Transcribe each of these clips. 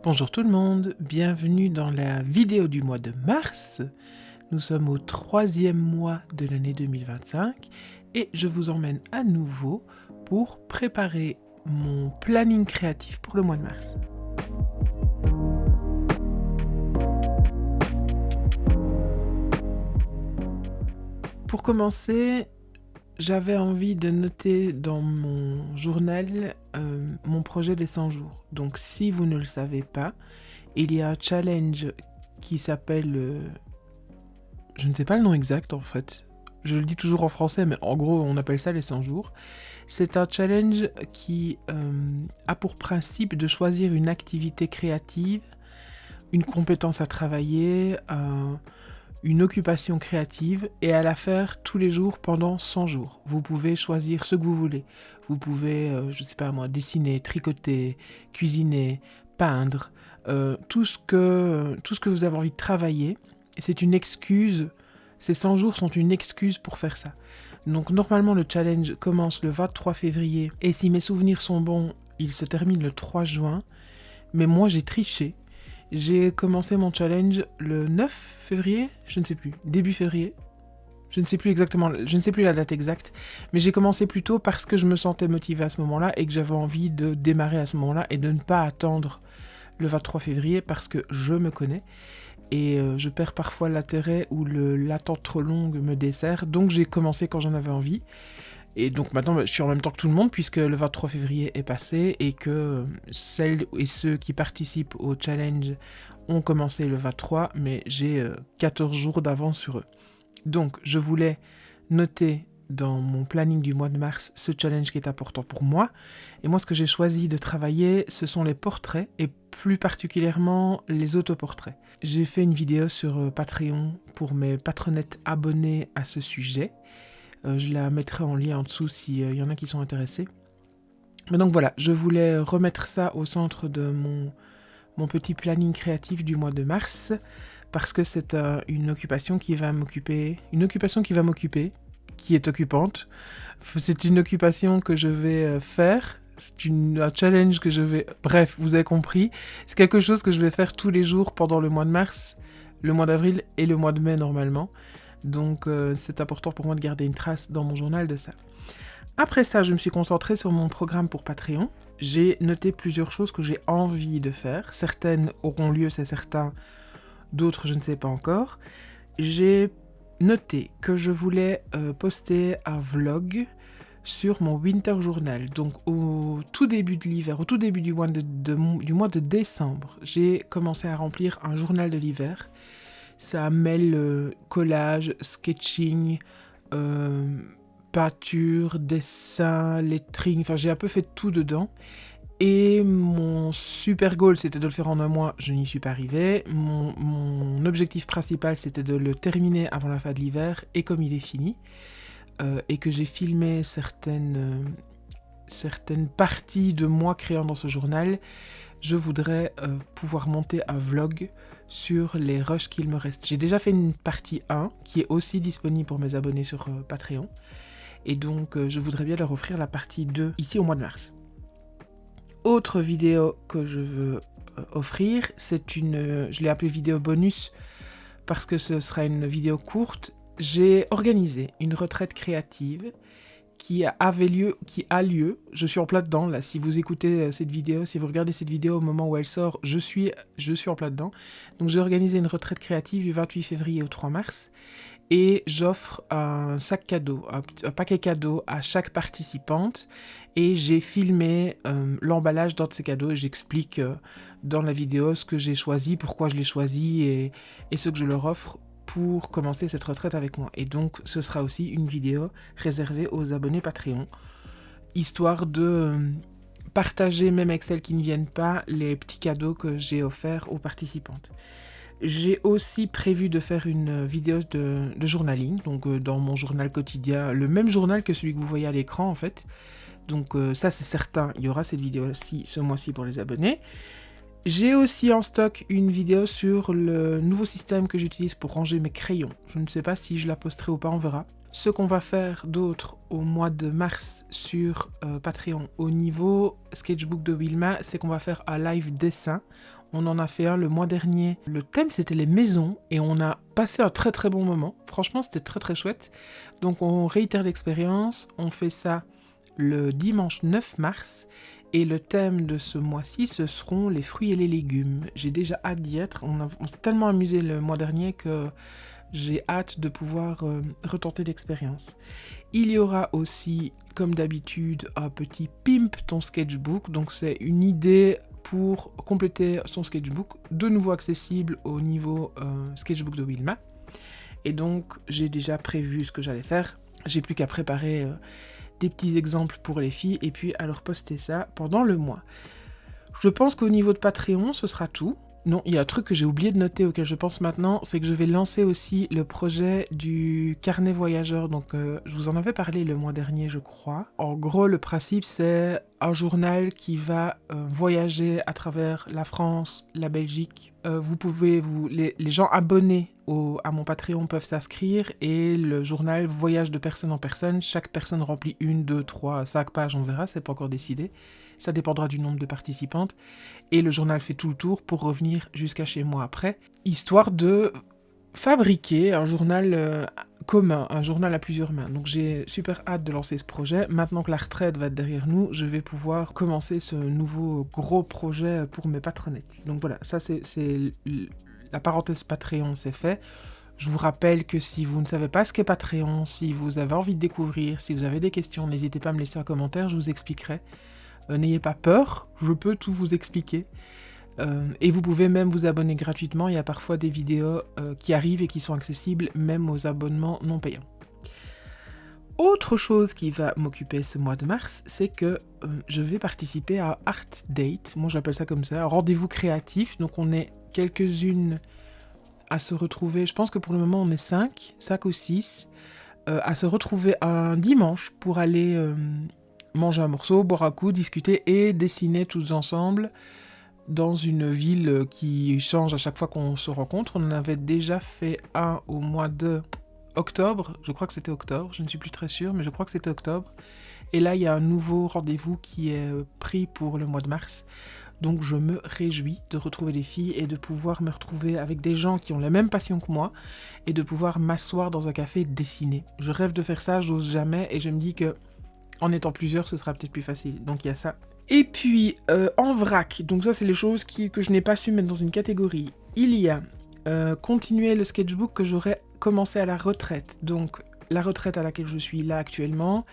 Bonjour tout le monde, bienvenue dans la vidéo du mois de mars. Nous sommes au 3e mois de l'année 2025 et je vous emmène à nouveau pour préparer mon planning créatif pour le mois de mars. Pour commencer, j'avais envie de noter dans mon journal mon projet des 100 jours. Donc si vous ne le savez pas, il y a un challenge qui s'appelle... je ne sais pas le nom exact en fait. Je le dis toujours en français, mais en gros on appelle ça les 100 jours. C'est un challenge qui a pour principe de choisir une activité créative, une compétence à travailler, une occupation créative et à la faire tous les jours pendant 100 jours. Vous pouvez choisir ce que vous voulez. Vous pouvez, je sais pas moi, dessiner, tricoter, cuisiner, peindre, tout ce que vous avez envie de travailler. Et c'est une excuse, ces 100 jours sont une excuse pour faire ça. Donc normalement le challenge commence le 23 février et si mes souvenirs sont bons, il se termine le 3 juin. Mais moi j'ai triché. J'ai commencé mon challenge le 9 février, je ne sais plus, début février. Je ne sais plus exactement, je ne sais plus la date exacte, mais j'ai commencé plus tôt parce que je me sentais motivée à ce moment-là et que j'avais envie de démarrer à ce moment-là et de ne pas attendre le 23 février parce que je me connais et je perds parfois l'intérêt ou l'attente trop longue me dessert, donc j'ai commencé quand j'en avais envie. Et donc maintenant, je suis en même temps que tout le monde puisque le 23 février est passé et que celles et ceux qui participent au challenge ont commencé le 23, mais j'ai 14 jours d'avance sur eux. Donc, je voulais noter dans mon planning du mois de mars ce challenge qui est important pour moi. Et moi, ce que j'ai choisi de travailler, ce sont les portraits et plus particulièrement les autoportraits. J'ai fait une vidéo sur Patreon pour mes patronettes abonnés à ce sujet. Je la mettrai en lien en dessous s'il y en a qui sont intéressés. Mais donc voilà, je voulais remettre ça au centre de mon petit planning créatif du mois de mars, parce que c'est une occupation qui va m'occuper, qui est occupante. C'est une occupation que je vais faire, un challenge que je vais... Bref, vous avez compris, c'est quelque chose que je vais faire tous les jours pendant le mois de mars, le mois d'avril et le mois de mai normalement. Donc c'est important pour moi de garder une trace dans mon journal de ça. Après ça, je me suis concentrée sur mon programme pour Patreon. J'ai noté plusieurs choses que j'ai envie de faire. Certaines auront lieu, c'est certain. D'autres, je ne sais pas encore. J'ai noté que je voulais poster un vlog sur mon Winter Journal. Donc au tout début de l'hiver, au tout début du mois de décembre, j'ai commencé à remplir un journal de l'hiver. Ça mêle collage, sketching, peinture, dessin, lettering, enfin j'ai un peu fait tout dedans. Et mon super goal, c'était de le faire en un mois, je n'y suis pas arrivée. Mon objectif principal, c'était de le terminer avant la fin de l'hiver, et comme il est fini, et que j'ai filmé certaines parties de moi créant dans ce journal, je voudrais pouvoir monter un vlog sur les rushs qu'il me reste. J'ai déjà fait une partie 1 qui est aussi disponible pour mes abonnés sur Patreon. Et donc je voudrais bien leur offrir la partie 2 ici au mois de mars. Autre vidéo que je veux offrir, je l'ai appelée vidéo bonus parce que ce sera une vidéo courte. J'ai organisé une retraite créative qui a lieu, je suis en plein dedans là, si vous écoutez cette vidéo, si vous regardez cette vidéo au moment où elle sort, je suis en plein dedans. Donc j'ai organisé une retraite créative du 28 février au 3 mars et j'offre un sac cadeau, un paquet cadeau à chaque participante et j'ai filmé l'emballage d'un de ces cadeaux et j'explique dans la vidéo ce que j'ai choisi, pourquoi je l'ai choisi et ce que je leur offre pour commencer cette retraite avec moi. Et donc, ce sera aussi une vidéo réservée aux abonnés Patreon, histoire de partager, même avec celles qui ne viennent pas, les petits cadeaux que j'ai offerts aux participantes. J'ai aussi prévu de faire une vidéo de journaling, donc dans mon journal quotidien, le même journal que celui que vous voyez à l'écran en fait. Donc ça c'est certain, il y aura cette vidéo-ci ce mois-ci pour les abonnés. J'ai aussi en stock une vidéo sur le nouveau système que j'utilise pour ranger mes crayons. Je ne sais pas si je la posterai ou pas, on verra. Ce qu'on va faire d'autre au mois de mars sur Patreon au niveau sketchbook de Wilma, c'est qu'on va faire un live dessin. On en a fait un le mois dernier. Le thème, c'était les maisons et on a passé un très très bon moment. Franchement, c'était très très chouette. Donc on réitère l'expérience. On fait ça le dimanche 9 mars. Et le thème de ce mois-ci, ce seront les fruits et les légumes. J'ai déjà hâte d'y être. On s'est tellement amusé le mois dernier que j'ai hâte de pouvoir retenter l'expérience. Il y aura aussi, comme d'habitude, un petit pimp ton sketchbook. Donc c'est une idée pour compléter son sketchbook, de nouveau accessible au niveau sketchbook de Wilma. Et donc j'ai déjà prévu ce que j'allais faire. J'ai plus qu'à préparer des petits exemples pour les filles et puis à leur poster ça pendant le mois. Je pense qu'au niveau de Patreon, ce sera tout. Non, il y a un truc que j'ai oublié de noter auquel je pense maintenant, c'est que je vais lancer aussi le projet du carnet voyageur. Donc, je vous en avais parlé le mois dernier, je crois. En gros, le principe, c'est un journal qui va voyager à travers la France, la Belgique. Les gens abonnés à mon Patreon peuvent s'inscrire et le journal voyage de personne en personne. Chaque personne remplit 1, 2, 3, 5 pages, on verra, c'est pas encore décidé. Ça dépendra du nombre de participantes. Et le journal fait tout le tour pour revenir jusqu'à chez moi après, histoire de fabriquer un journal commun, un journal à plusieurs mains. Donc j'ai super hâte de lancer ce projet. Maintenant que la retraite va être derrière nous, je vais pouvoir commencer ce nouveau gros projet pour mes patronettes. Donc voilà, ça c'est la parenthèse Patreon, c'est fait. Je vous rappelle que si vous ne savez pas ce qu'est Patreon, si vous avez envie de découvrir, si vous avez des questions, n'hésitez pas à me laisser un commentaire, je vous expliquerai. N'ayez pas peur, je peux tout vous expliquer. Et vous pouvez même vous abonner gratuitement. Il y a parfois des vidéos qui arrivent et qui sont accessibles même aux abonnements non payants. Autre chose qui va m'occuper ce mois de mars, c'est que je vais participer à Art Date. Moi j'appelle ça comme ça, un rendez-vous créatif. Donc on est quelques-unes à se retrouver. Je pense que pour le moment on est 5 ou 6 à se retrouver un dimanche pour aller manger un morceau, boire un coup, discuter et dessiner tous ensemble dans une ville qui change à chaque fois qu'on se rencontre. On en avait déjà fait un au mois de octobre, je crois que c'était octobre, je ne suis plus très sûre, mais je crois que c'était octobre. Et là, il y a un nouveau rendez-vous qui est pris pour le mois de mars. Donc je me réjouis de retrouver les filles et de pouvoir me retrouver avec des gens qui ont la même passion que moi et de pouvoir m'asseoir dans un café et dessiner. Je rêve de faire ça, j'ose jamais et je me dis que en étant plusieurs, ce sera peut-être plus facile. Donc il y a ça. Et puis, en vrac, donc ça c'est les choses que je n'ai pas su mettre dans une catégorie. Il y a continuer le sketchbook que j'aurais commencé à la retraite. Donc la retraite à laquelle je suis là actuellement,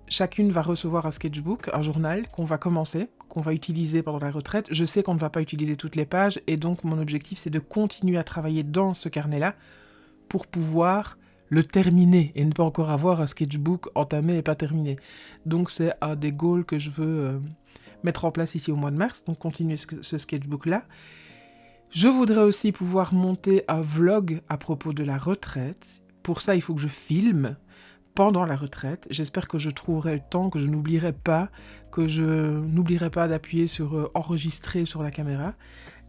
chacune va recevoir un sketchbook, un journal qu'on va commencer, qu'on va utiliser pendant la retraite. Je sais qu'on ne va pas utiliser toutes les pages et donc mon objectif c'est de continuer à travailler dans ce carnet-là pour pouvoir le terminer et ne pas encore avoir un sketchbook entamé et pas terminé. Donc c'est un des goals que je veux mettre en place ici au mois de mars, donc continuer ce sketchbook-là. Je voudrais aussi pouvoir monter un vlog à propos de la retraite. Pour ça, il faut que je filme pendant la retraite. J'espère que je trouverai le temps, que je n'oublierai pas, d'appuyer sur enregistrer sur la caméra.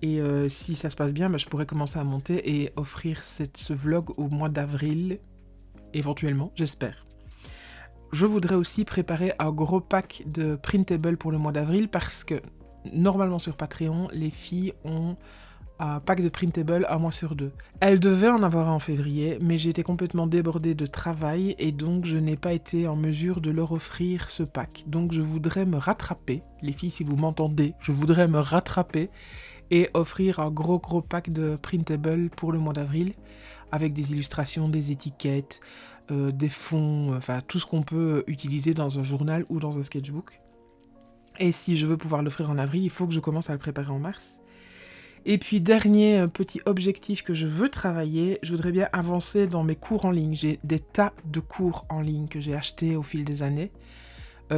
Et si ça se passe bien, je pourrais commencer à monter et offrir ce vlog au mois d'avril, éventuellement, j'espère. Je voudrais aussi préparer un gros pack de printable pour le mois d'avril parce que, normalement sur Patreon, les filles ont un pack de printable un mois sur 2. Elles devaient en avoir un en février, mais j'ai été complètement débordée de travail et donc je n'ai pas été en mesure de leur offrir ce pack. Donc je voudrais me rattraper, les filles si vous m'entendez, je voudrais me rattraper et offrir un gros pack de printable pour le mois d'avril avec des illustrations, des étiquettes, des fonds, enfin tout ce qu'on peut utiliser dans un journal ou dans un sketchbook. Et si je veux pouvoir l'offrir en avril, il faut que je commence à le préparer en mars. Et puis dernier petit objectif que je veux travailler, je voudrais bien avancer dans mes cours en ligne. J'ai des tas de cours en ligne que j'ai achetés au fil des années.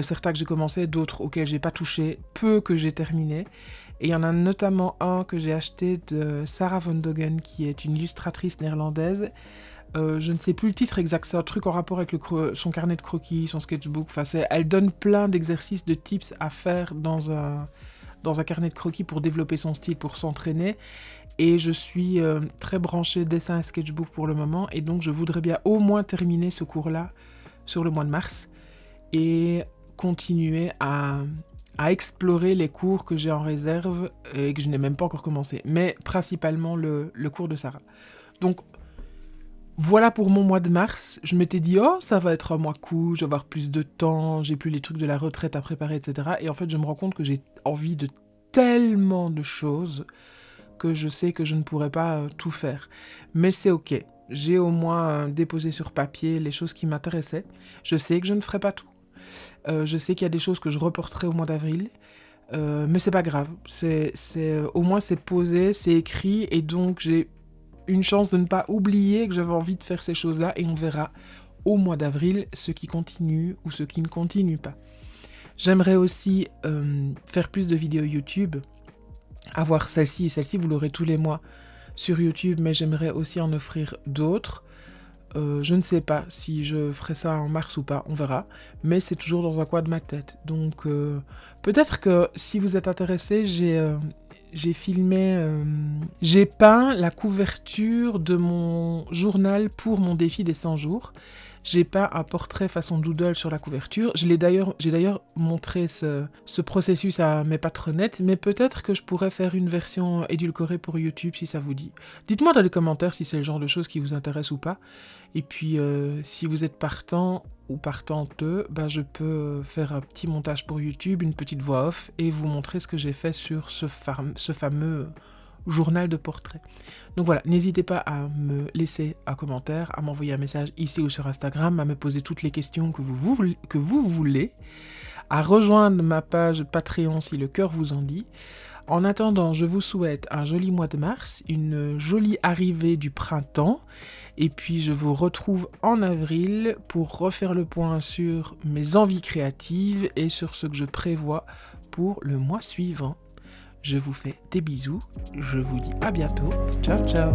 Certains que j'ai commencé, d'autres auxquels j'ai pas touché, peu que j'ai terminé. Et il y en a notamment un que j'ai acheté de Sarah Van Dogen, qui est une illustratrice néerlandaise. Je ne sais plus le titre exact, c'est un truc en rapport avec son carnet de croquis, son sketchbook. Enfin, elle donne plein d'exercices, de tips à faire dans un dans un carnet de croquis pour développer son style, pour s'entraîner. Et je suis très branchée dessin et sketchbook pour le moment. Et donc, je voudrais bien au moins terminer ce cours-là sur le mois de mars et continuer à explorer les cours que j'ai en réserve et que je n'ai même pas encore commencé. Mais principalement le cours de Sarah. Donc, voilà pour mon mois de mars. Je m'étais dit, oh, ça va être un mois cool, je vais avoir plus de temps, j'ai plus les trucs de la retraite à préparer, etc. Et en fait, je me rends compte que j'ai envie de tellement de choses que je sais que je ne pourrais pas tout faire. Mais c'est ok. J'ai au moins déposé sur papier les choses qui m'intéressaient. Je sais que je ne ferai pas tout. Je sais qu'il y a des choses que je reporterai au mois d'avril. Mais c'est pas grave. Au moins, c'est posé, c'est écrit. Et donc, j'ai une chance de ne pas oublier que j'avais envie de faire ces choses-là. Et on verra au mois d'avril ce qui continue ou ce qui ne continue pas. J'aimerais aussi faire plus de vidéos YouTube. Avoir celle-ci, vous l'aurez tous les mois sur YouTube, mais j'aimerais aussi en offrir d'autres. Je ne sais pas si je ferai ça en mars ou pas, on verra, mais c'est toujours dans un coin de ma tête. Donc peut-être que si vous êtes intéressé, j'ai peint la couverture de mon journal pour mon défi des 100 jours. J'ai peint un portrait façon doodle sur la couverture. J'ai d'ailleurs montré ce processus à mes patronettes, mais peut-être que je pourrais faire une version édulcorée pour YouTube si ça vous dit. Dites-moi dans les commentaires si c'est le genre de choses qui vous intéresse ou pas. Et puis, si vous êtes partant ou partante, je peux faire un petit montage pour YouTube, une petite voix off, et vous montrer ce que j'ai fait sur ce fameux journal de portrait. Donc voilà, n'hésitez pas à me laisser un commentaire, à m'envoyer un message ici ou sur Instagram, à me poser toutes les questions que vous voulez, à rejoindre ma page Patreon si le cœur vous en dit. En attendant, je vous souhaite un joli mois de mars, une jolie arrivée du printemps, et puis je vous retrouve en avril pour refaire le point sur mes envies créatives et sur ce que je prévois pour le mois suivant. Je vous fais des bisous, je vous dis à bientôt, ciao ciao.